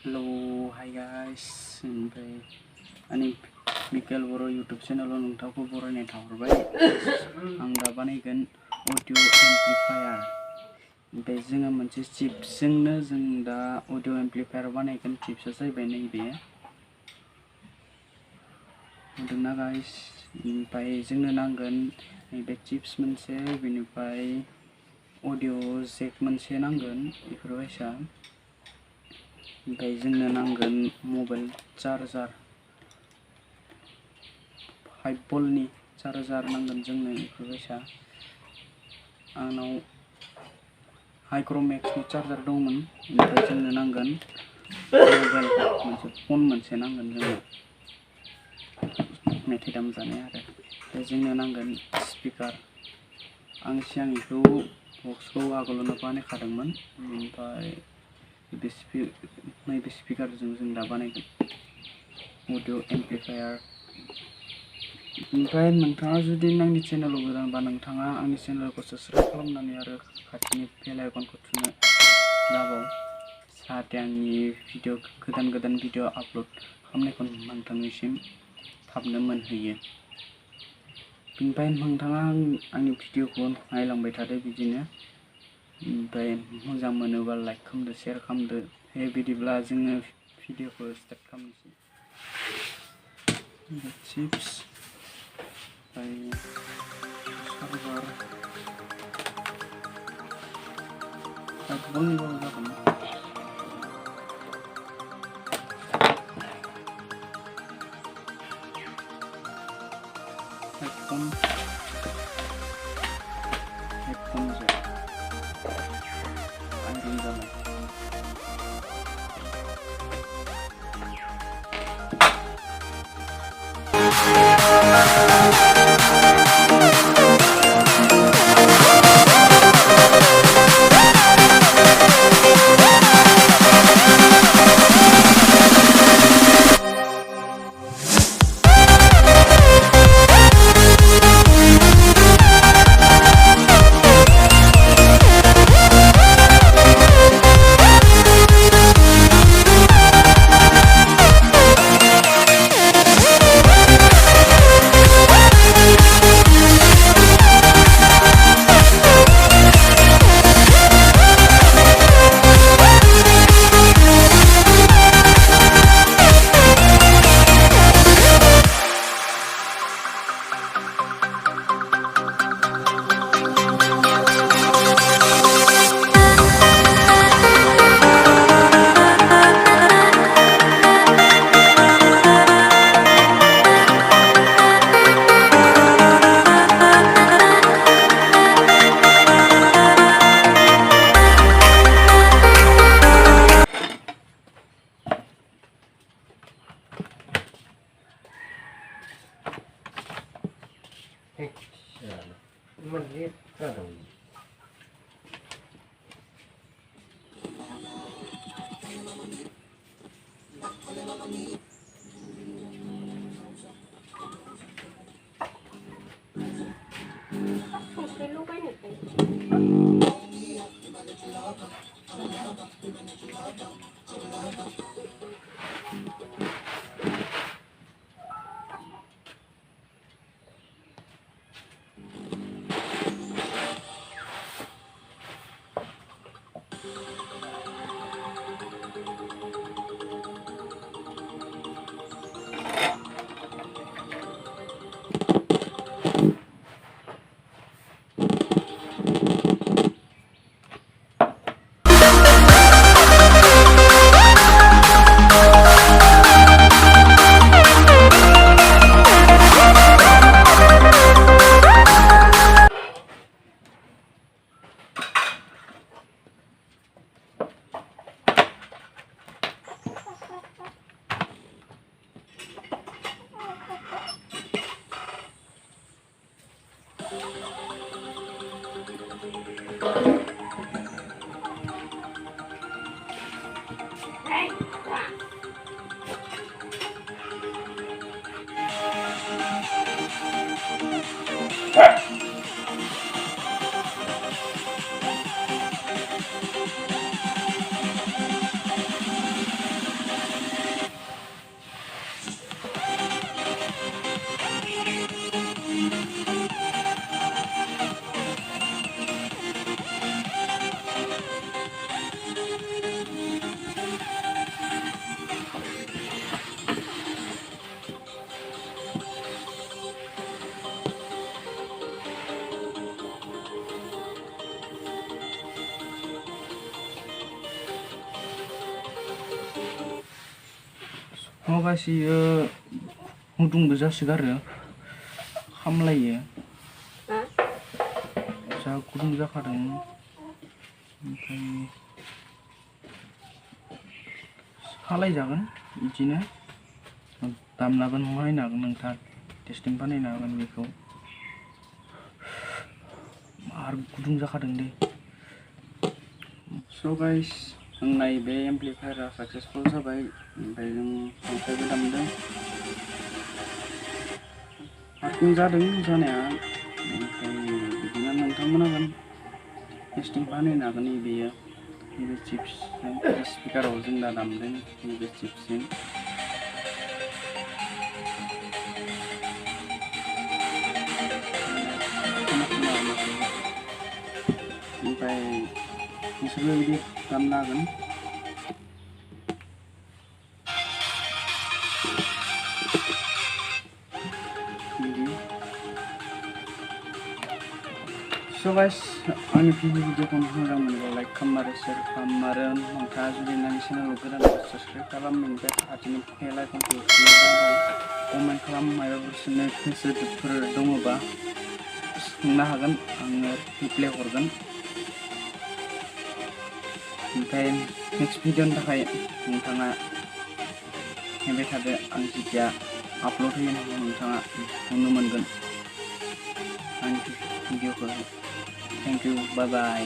Hello, hi guys. Oमफ्राय आंनि Mikel बर' YouTube चेनेलाव नोंथांखौ बरायनाय थाहरबाय। आं दा बानायगोन अडिअ एम्प्लिफायार। ओमफ्राय जोङो मोनसे चिप्सजोंनो जों दा अडिअ एम्प्लिफायार बानायगोन। चिप्सआ जाहैबाय नैबे नुदोंना गाइस। ओमफ्राय जोंनो नांगोन नैबे चिप्स मोनसे, बेनिफ्राय अडिअ जेक मोनसे नांगोन बेफोरबायसा। ओमफ्राय जोंनो नांगोन मबाइल चार्जार 5 भल्टनि चार्जार नांगोन जोंनो बेफोरबायसा। आंनाव हाइक्रमेक्सनि चार्जार दंमोन। ओमफ्राय जोंनो नांगोन मबाइल मोनसे फन मोनसे नांगोन जोंनो मेथाइ दामजानाय आरो। ओमफ्राय जोंनो नांगोन स्पिकार। आं सिगां बेखौ बक्सखौ आगोलावनो बानायखादोंमोन। ओमफ्राय नैबे स्पिकारजों जों दा बानायगोन अडिअ एम्प्लिफायार। ओमफ्राय नोंथाङा जुदि आंनि चेनेलाव गोदानबा नोंथाङा आंनि चेनेलखौ साबस्क्राइब खालामनानै आरो खाथिनि बेल आइकनखौ थुनो दाबाव, जाहाथे आंनि गोदान भिडिअ आपल'ड खालामनायखौ नोंथांनिसिम थाबनो मोनहैयो। ओमफ्राय नोंथाङा आंनि भिडिअखौ नायलांबाय थादो बिदिनो। ओमफ्राय मोजां मोनोबा लाइक खालामदो, शेयार खालामदो। बिदिब्ला जोङो भिडिअखौ स्टार्ट खालामनोसै। चिप्स ओमफ्राय चार्जार 5 भल्टनिबाबो जागोन। हेडफन जेक आयरन जानाय। गासियो गुदुंबो जासोगारो खामलायो जा गुदुं जाखादों ओमफ्राय सालायजागोन बिदिनो दामनाबो नायनो हागोन नोंथाङा टेस्टिं बानायनो हागोन बेखौ आरो गुदुं जाखादों दे स' गाइस जोंनाय बे एम्प्लिफायारा साक्सेसफुल जाबाय ओमफ्राय जों फांखाबो दामदों हारसिं जादों जानाया ओमफ्राय बिदिनो नोंथांमोनाबो टेस्टिं बानायनो हागोन बेयो नैबे चिप्सजों स्पिकाराव जों दा दामदों नैबे चिप्सजों ओमफ्राय नोंसोरबो बिदि दामनो हागोन बिदि स' गाइस आंनि भिडिअखौ मोजां मोनोबा लाइक खालाम आरो शेयार खालाम आरो नोंथाङा जुदि आंनि चेनेलखौ गोदान साबस्क्राइब खालाम बेनिफ्राय खाथिनि बेल आइकनखौ कमेन्ट खालाम माबाफोर सोंनो गोसोफोर दङबा सोंनो हागोन आङो रिप्लाय हरगोन ओमफ्राय नेक्स्ट भिडिअनि थाखाय नोंथाङा नेबाय थादो आं जेथिया आपल'ड होयो नोंथाङा नुनो मोनगोन आंनि भिडिअखौ थेंक इउ बाय बाय